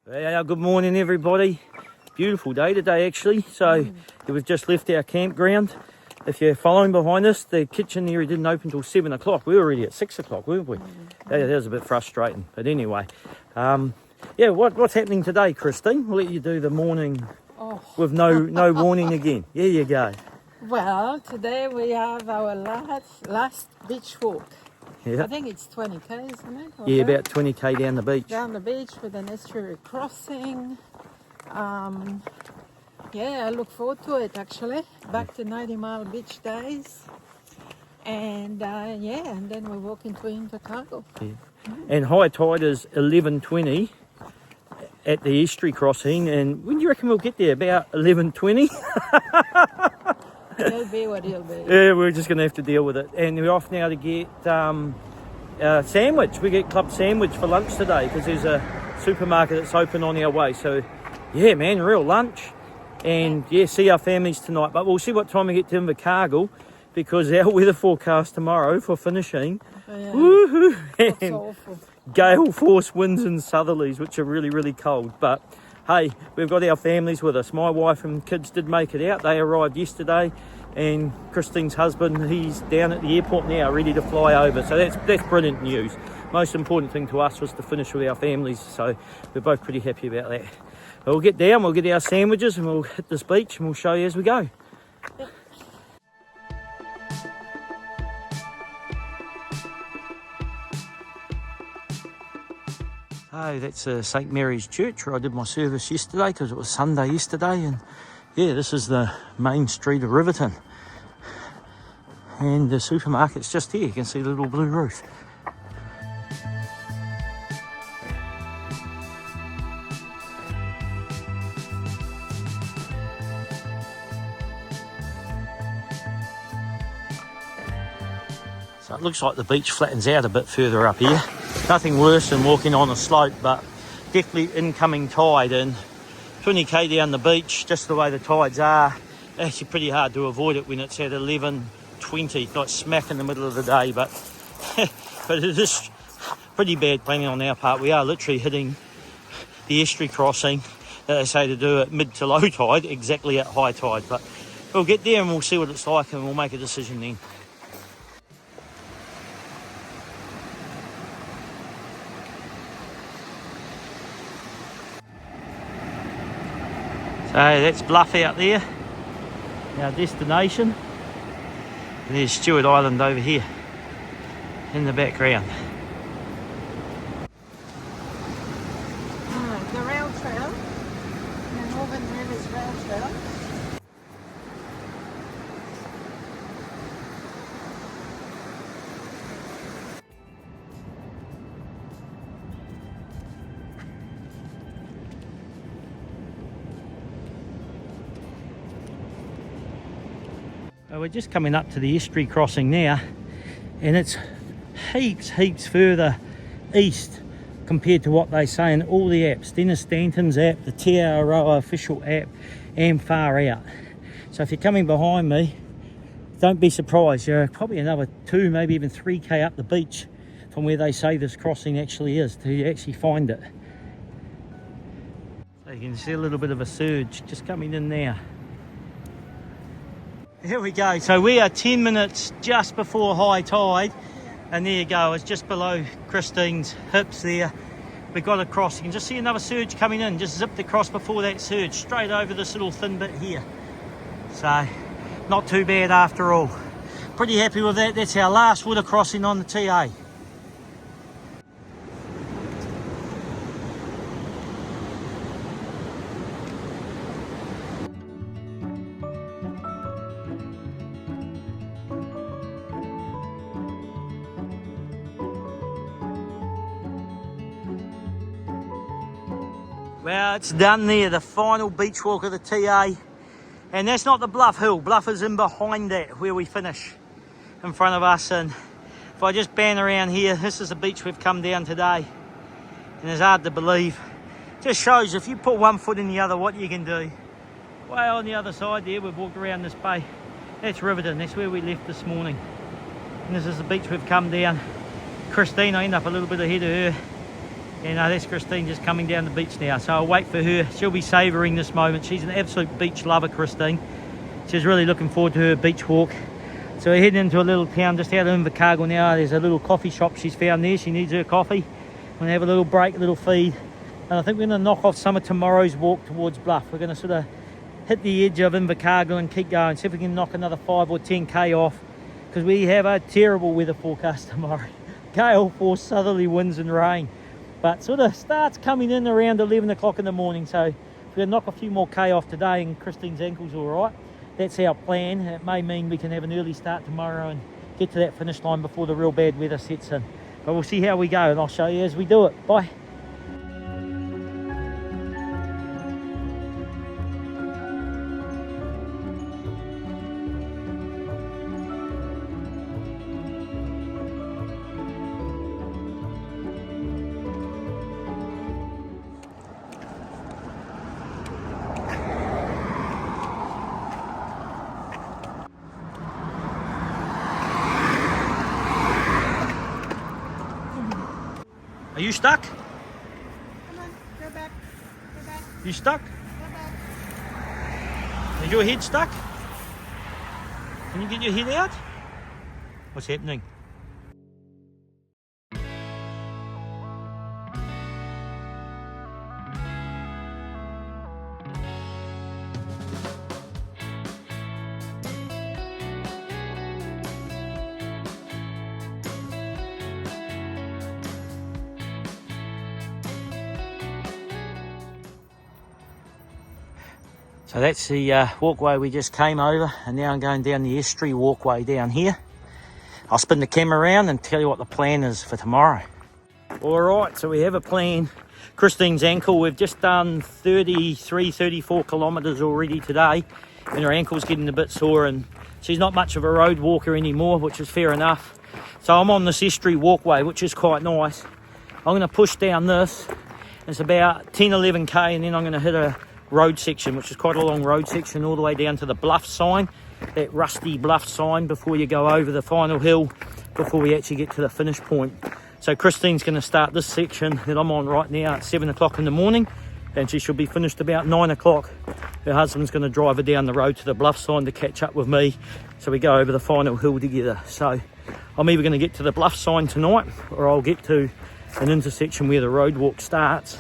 Yeah, good morning everybody. Beautiful day today actually. So we've just left our campground. If you're following behind us, the kitchen area didn't open until 7 o'clock. We were already at 6 o'clock, weren't we? That was a bit frustrating. But anyway, yeah, what's happening today, Christine? We'll let you do the morning with no warning again. There you go. Well, today we have our last beach walk. Yeah. I think it's 20k, isn't it? Yeah, about 20k down the beach. Down the beach with an estuary crossing. Yeah, I look forward to it actually. Back to 90 Mile Beach days. And yeah, and then we walk into Invercargill. Yeah. And high tide is 11:20 at the estuary crossing. And when do you reckon we'll get there? About 11:20? It'll be what it'll be. Yeah, we're just going to have to deal with it. And we're off now to get sandwich. We get club sandwich for lunch today because there's a supermarket that's open on our way. So, yeah, man, real lunch. And, yeah, see our families tonight. But we'll see what time we get to Invercargill because our weather forecast tomorrow for finishing, woohoo, That's awful. gale force winds and southerlies, which are really, really cold. But, hey, we've got our families with us. My wife and kids did make it out. They arrived yesterday. And Christine's husband, he's down at the airport now, ready to fly over. So that's brilliant news. Most important thing to us was to finish with our families. So we're both pretty happy about that. But we'll get down, we'll get our sandwiches and we'll hit this beach and we'll show you as we go. Yep. Oh, that's St. Mary's Church where I did my service yesterday because it was Sunday yesterday. And yeah, this is the main street of Riverton. And the supermarket's just here. You can see the little blue roof. So it looks like the beach flattens out a bit further up here. Nothing worse than walking on a slope, but definitely incoming tide, and 20k down the beach, just the way the tides are, actually pretty hard to avoid it when it's at 11:20, like smack in the middle of the day. But but it is pretty bad planning on our part. We are literally hitting the estuary crossing that they say to do at mid to low tide, exactly at high tide. But we'll get there and we'll see what it's like and we'll make a decision then. So that's BLUFF out there, our destination. And there's Stewart Island over here in the background. The rail trail, the Northern Rivers Rail Trail. We're just coming up to the estuary crossing now, and it's heaps further east compared to what they say in all the apps. Dennis Stanton's app, the Te Araroa official app, and far out. So if you're coming behind me, don't be surprised. You're probably another 2, maybe even 3k up the beach from where they say this crossing actually is to actually find it. So you can see a little bit of a surge just coming in now. Here we go. So we are 10 minutes just before high tide, and there you go. It's just below Christine's hips there. We got across. You can just see another surge coming in. Just zipped across before that surge, straight over this little thin bit here. So not too bad after all. Pretty happy with that. That's our last water crossing on the TA. Well, it's done there, the final beach walk of the TA. And that's not the BLUFF hill. BLUFF is in behind that, where we finish, in front of us. And if I just ban around here, this is the beach we've come down today. And it's hard to believe. Just shows if you put one foot in the other, what you can do. Way on the other side there, we've walked around this bay. That's Riverton, that's where we left this morning. And this is the beach we've come down. Christine, I end up a little bit ahead of her. Yeah, no, that's Christine just coming down the beach now. So I'll wait for her. She'll be savouring this moment. She's an absolute beach lover, Christine. She's really looking forward to her beach walk. So we're heading into a little town just out of Invercargill now. There's a little coffee shop she's found there. She needs her coffee. We're going to have a little break, a little feed. And I think we're going to knock off some of tomorrow's walk towards Bluff. We're going to sort of hit the edge of Invercargill and keep going. See if we can knock another 5 or 10k off. Because we have a terrible weather forecast tomorrow. Gale force, southerly winds and rain. But sort of starts coming in around 11 o'clock in the morning. So if we can knock a few more k off today and Christine's ankle's all right, that's our plan. It may mean we can have an early start tomorrow and get to that finish line before the real bad weather sets in. But we'll see how we go and I'll show you as we do it. Bye. Are you stuck? Come on, go back. Go back. You stuck? Go back. Is your head stuck? Can you get your head out? What's happening? So that's the walkway we just came over, and now I'm going down the estuary walkway down here. I'll spin the camera around and tell you what the plan is for tomorrow. All right, so we have a plan. Christine's ankle, we've just done 33, 34 kilometres already today, and her ankle's getting a bit sore, and she's not much of a road walker anymore, which is fair enough. So I'm on this estuary walkway, which is quite nice. I'm going to push down this. It's about 10, 11k, and then I'm going to hit a road section, which is quite a long road section, all the way down to the BLUFF sign, that rusty BLUFF sign before you go over the final hill, before we actually get to the finish point. So Christine's going to start this section that I'm on right now at 7 o'clock in the morning, and she should be finished about 9 o'clock. Her husband's going to drive her down the road to the BLUFF sign to catch up with me, so we go over the final hill together. So I'm either going to get to the BLUFF sign tonight, or I'll get to an intersection where the road walk starts,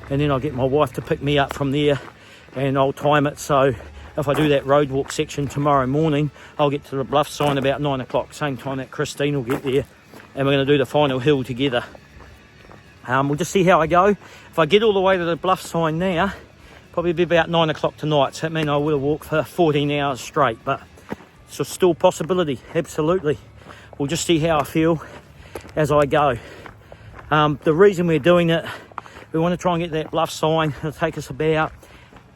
and then I'll get my wife to pick me up from there, and I'll time it so if I do that road walk section tomorrow morning, I'll get to the BLUFF sign about 9 o'clock, same time that Christine will get there, and we're going to do the final hill together. We'll just see how I go. If I get all the way to the BLUFF sign now, probably be about 9 o'clock tonight, so that means I will walk for 14 hours straight, but it's still a possibility, absolutely. We'll just see how I feel as I go. The reason we're doing it, we want to try and get that BLUFF sign. It'll take us about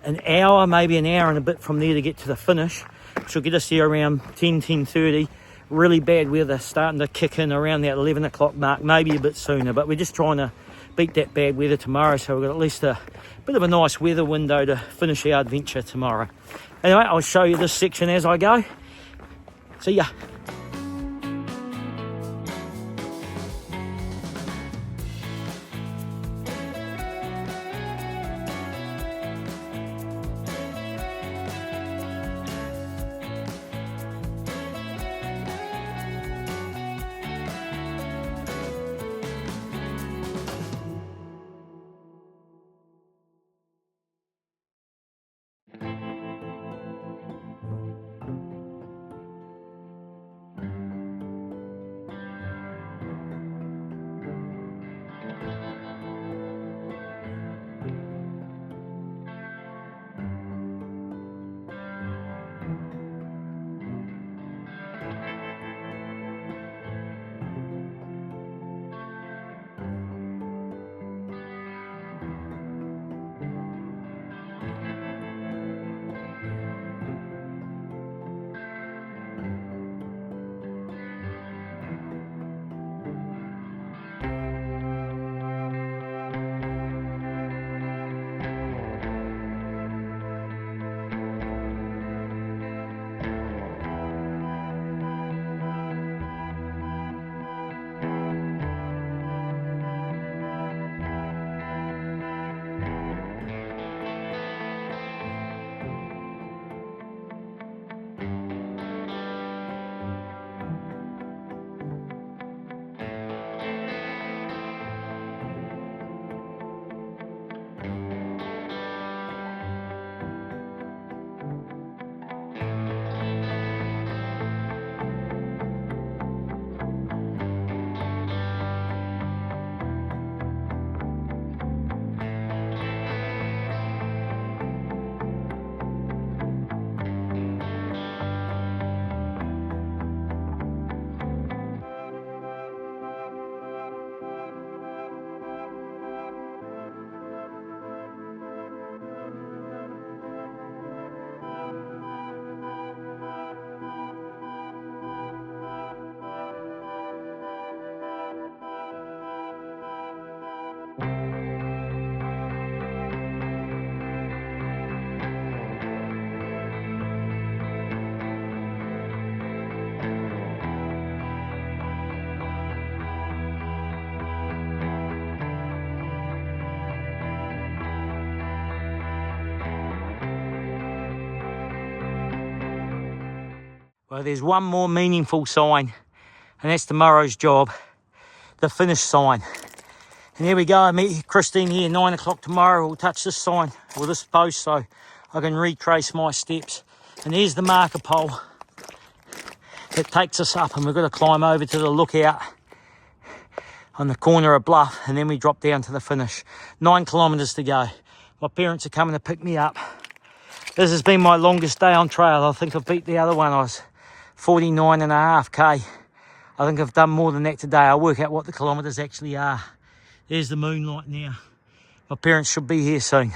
an hour, maybe an hour and a bit from there to get to the finish, which will get us there around 10, 10:30. Really bad weather starting to kick in around that 11 o'clock mark, maybe a bit sooner, but we're just trying to beat that bad weather tomorrow, so we've got at least a bit of a nice weather window to finish our adventure tomorrow. Anyway, I'll show you this section as I go. See ya. Well, there's one more meaningful sign, and that's tomorrow's job, the finish sign. And here we go, I meet Christine here, 9 o'clock tomorrow. We'll touch this sign, or this post, so I can retrace my steps. And there's the marker pole that takes us up, and we've got to climb over to the lookout on the corner of BLUFF, and then we drop down to the finish. 9 kilometres to go. My parents are coming to pick me up. This has been my longest day on trail. I think I've beat the other one. I was 49.5k. I think I've done more than that today. I'll work out what the kilometres actually are. There's the moonlight now. My parents should be here soon.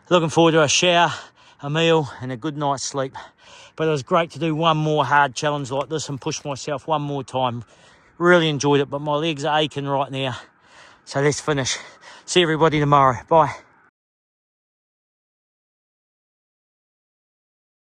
Looking forward to a shower, a meal, and a good night's sleep. But it was great to do one more hard challenge like this and push myself one more time. Really enjoyed it, but my legs are aching right now. So let's finish. See everybody tomorrow. Bye.